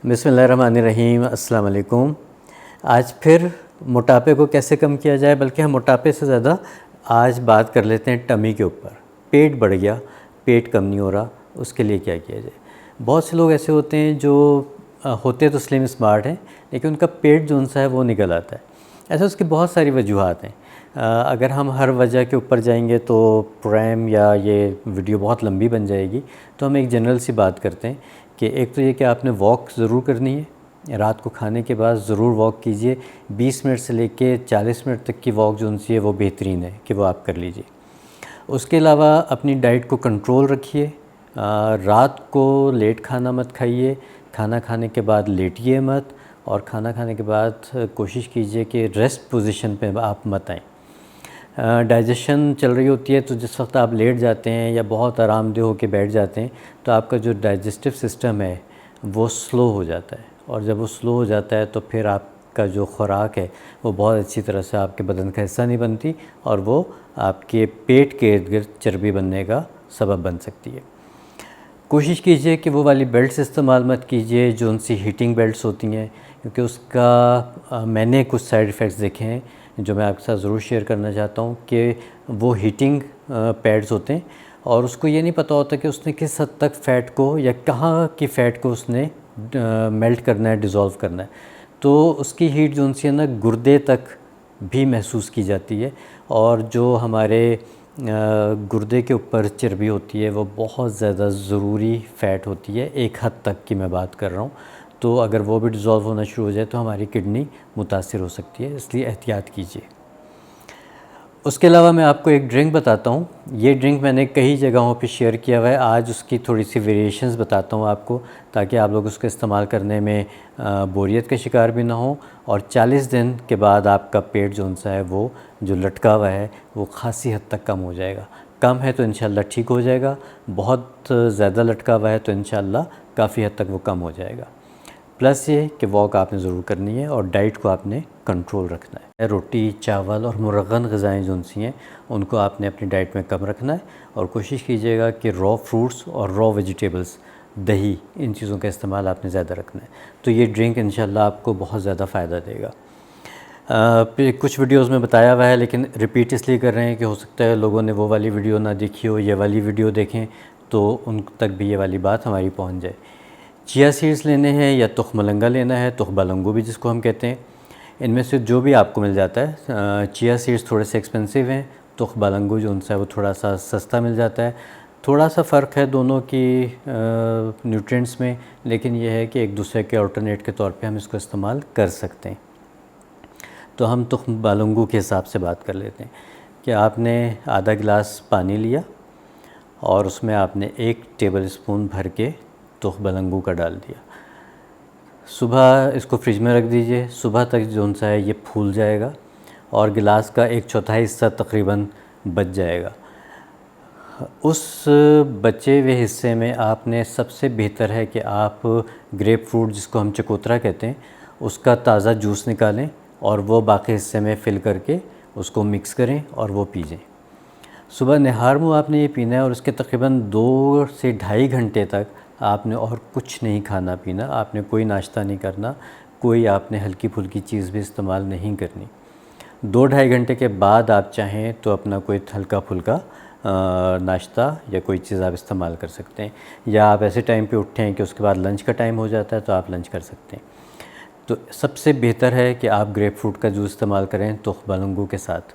बिस्मिल्लाहिर्रहमानिर्रहीम, अस्सलाम वालेकुम। आज फिर मोटापे को कैसे कम किया जाए, बल्कि हम मोटापे से ज़्यादा आज बात कर लेते हैं टमी के ऊपर। पेट बढ़ गया, पेट कम नहीं हो रहा, उसके लिए क्या किया जाए। बहुत से लोग ऐसे होते हैं जो होते तो स्लिम स्मार्ट हैं, लेकिन उनका पेट जो सा है वो निकल आता है। ऐसे उसकी बहुत सारी वजूहात हैं। अगर हम हर वजह के ऊपर जाएंगे तो प्रोग्राम या ये वीडियो बहुत लंबी बन जाएगी, तो हम एक जनरल सी बात करते हैं कि एक तो ये कि आपने वॉक ज़रूर करनी है। रात को खाने के बाद ज़रूर वॉक कीजिए। 20 मिनट से लेके 40 मिनट तक की वॉक जो सी है वो बेहतरीन है कि वो आप कर लीजिए। उसके अलावा अपनी डाइट को कंट्रोल रखिए। रात को लेट खाना मत खाइए, खाना खाने के बाद लेटिए मत, और खाना खाने के बाद कोशिश कीजिए कि रेस्ट पोजीशन पे आप मत आएँ। डाइजेशन चल रही होती है तो जिस वक्त आप लेट जाते हैं या बहुत आरामदेह होकर बैठ जाते हैं तो आपका जो डाइजेस्टिव सिस्टम है वो स्लो हो जाता है, और जब वो स्लो हो जाता है तो फिर आपका जो खुराक है वो बहुत अच्छी तरह से आपके बदन का हिस्सा नहीं बनती, और वो आपके पेट के इर्द गिर्द चर्बी बनने का सबब बन सकती है। कोशिश कीजिए कि वो वाली बेल्ट्स इस्तेमाल मत कीजिए जो उनसी हीटिंग बेल्ट्स होती हैं, क्योंकि उसका मैंने कुछ साइड इफ़ेक्ट्स देखे हैं जो मैं आपके साथ ज़रूर शेयर करना चाहता हूँ कि वो हीटिंग पैड्स होते हैं और उसको ये नहीं पता होता कि उसने किस हद तक फ़ैट को या कहाँ की फ़ैट को उसने मेल्ट करना है, डिज़ोल्व करना है। तो उसकी हीट जो उनसी है ना गुर्दे तक भी महसूस की जाती है, और जो हमारे गुर्दे के ऊपर चर्बी होती है वो बहुत ज़्यादा ज़रूरी फ़ैट होती है, एक हद तक की मैं बात कर रहा हूँ। तो अगर वो भी डिज़ोल्व होना शुरू हो जाए तो हमारी किडनी मुतासिर हो सकती है, इसलिए एहतियात कीजिए। उसके अलावा मैं आपको एक ड्रिंक बताता हूँ। ये ड्रिंक मैंने कई जगहों पे शेयर किया हुआ है, आज उसकी थोड़ी सी वेरिएशंस बताता हूँ आपको, ताकि आप लोग उसको इस्तेमाल करने में बोरियत का शिकार भी ना हो, और 40 दिन के बाद आपका पेट जो सा है वो जो लटका हुआ है वो खासी हद तक कम हो जाएगा। कम है तो इंशाल्लाह ठीक हो जाएगा, बहुत ज़्यादा लटका हुआ है तो इंशाल्लाह काफ़ी हद तक वो कम हो जाएगा। प्लस ये कि वॉक आपने ज़रूर करनी है और डाइट को आपने कंट्रोल रखना है। रोटी, चावल और मुरगन ग़िज़ाएँ जो सी हैं उनको आपने अपनी डाइट में कम रखना है, और कोशिश कीजिएगा कि रॉ फ्रूट्स और रॉ वेजिटेबल्स, दही, इन चीज़ों का इस्तेमाल आपने ज़्यादा रखना है। तो ये ड्रिंक इंशाल्लाह आपको बहुत ज़्यादा फ़ायदा देगा। कुछ वीडियोज़ में बताया हुआ है, लेकिन रिपीट इसलिए कर रहे हैं कि हो सकता है लोगों ने वो वाली वीडियो ना देखी हो, ये वाली वीडियो देखें तो उन तक भी ये वाली बात हमारी पहुँच जाए। चिया सीड्स लेने हैं या तुखमलंगा लेना है, तुखबालंगू भी जिसको हम कहते हैं, इनमें से जो भी आपको मिल जाता है। चिया सीड्स थोड़े से एक्सपेंसिव हैं, तुखबालंगू जो उनसे है वो थोड़ा सा सस्ता मिल जाता है। थोड़ा सा फ़र्क है दोनों की न्यूट्रिएंट्स में, लेकिन यह है कि एक दूसरे के अल्टरनेट के तौर पे हम इसको इस्तेमाल कर सकते हैं। तो हम तुखबालंगू के हिसाब से बात कर लेते हैं कि आपने आधा गिलास पानी लिया और उसमें आपने 1 टेबल स्पून भर के तुखबालंगू का डाल दिया। सुबह इसको फ्रिज में रख दीजिए, सुबह तक जो सा है ये फूल जाएगा और गिलास का 1/4 हिस्सा तकरीबन बच जाएगा। उस बचे हुए हिस्से में आपने सबसे बेहतर है कि आप ग्रेप फ्रूट, जिसको हम चकोतरा कहते हैं, उसका ताज़ा जूस निकालें और वो बाकी हिस्से में फ़िल करके उसको मिक्स करें और वो पीजें। सुबह निहार मुँह आपने ये पीना है, और उसके तकरीबन 2 से ढाई घंटे तक आपने और कुछ नहीं खाना पीना, आपने कोई नाश्ता नहीं करना, कोई आपने हल्की फुल्की चीज़ भी इस्तेमाल नहीं करनी। 2-2.5 घंटे के बाद आप चाहें तो अपना कोई हल्का फुल्का नाश्ता या कोई चीज़ आप इस्तेमाल कर सकते हैं, या आप ऐसे टाइम पे उठते हैं कि उसके बाद लंच का टाइम हो जाता है तो आप लंच कर सकते हैं। तो सबसे बेहतर है कि आप ग्रेप फ्रूट का जूस इस्तेमाल करें तुखबालंगू के साथ।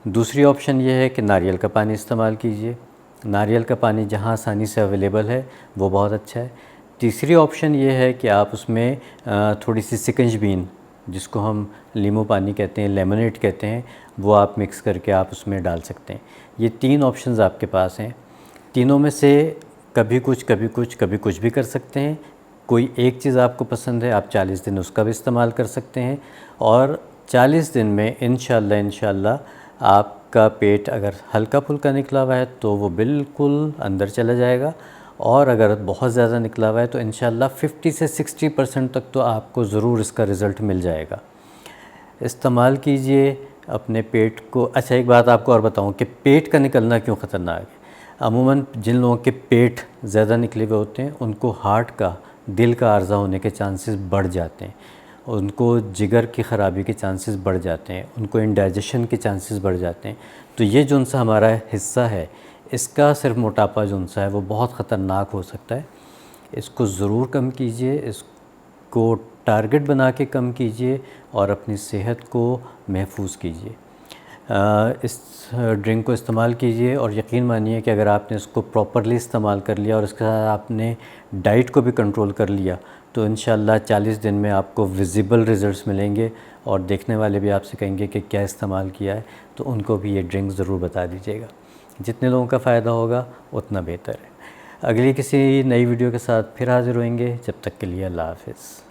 दूसरी ऑप्शन ये है कि नारियल का पानी इस्तेमाल कीजिए। नारियल का पानी जहाँ आसानी से अवेलेबल है वो बहुत अच्छा है। तीसरी ऑप्शन ये है कि आप उसमें थोड़ी सी सिकंजबीन, जिसको हम नींबू पानी कहते हैं, लेमनेड कहते हैं, वो आप मिक्स करके आप उसमें डाल सकते हैं। ये 3 ऑप्शंस आपके पास हैं। तीनों में से कभी कुछ कभी कुछ कभी कुछ भी कर सकते हैं। कोई एक चीज़ आपको पसंद है, आप 40 दिन उसका भी इस्तेमाल कर सकते हैं, और 40 दिन में इंशाल्लाह आपका पेट अगर हल्का फुल्का निकला हुआ है तो वो बिल्कुल अंदर चला जाएगा, और अगर बहुत ज़्यादा निकला हुआ है तो इंशाल्लाह 50 से 60% तक तो आपको ज़रूर इसका रिज़ल्ट मिल जाएगा। इस्तेमाल कीजिए अपने पेट को। अच्छा, एक बात आपको और बताऊं कि पेट का निकलना क्यों ख़तरनाक है। अमूमन जिन लोगों के पेट ज़्यादा निकले हुए होते हैं उनको हार्ट का दिल का आर्जा होने के चांसेस बढ़ जाते हैं, उनको जिगर की ख़राबी के चांसेस बढ़ जाते हैं, उनको इंडाइजेशन के चांसेस बढ़ जाते हैं। तो ये जो सा हमारा हिस्सा है, इसका सिर्फ मोटापा जो सा है वो बहुत ख़तरनाक हो सकता है। इसको ज़रूर कम कीजिए, इसको टारगेट बना के कम कीजिए और अपनी सेहत को महफूज कीजिए। इस ड्रिंक को इस्तेमाल कीजिए और यकीन मानिए कि अगर आपने इसको प्रॉपरली इस्तेमाल कर लिया और इसके साथ आपने डाइट को भी कंट्रोल कर लिया तो इंशाल्लाह 40 दिन में आपको विजिबल रिज़ल्ट्स मिलेंगे और देखने वाले भी आपसे कहेंगे कि क्या इस्तेमाल किया है, तो उनको भी ये ड्रिंक ज़रूर बता दीजिएगा। जितने लोगों का फ़ायदा होगा उतना बेहतर है। अगली किसी नई वीडियो के साथ फिर हाज़िर होंगे, जब तक के लिए अल्लाह हाफ़िज़।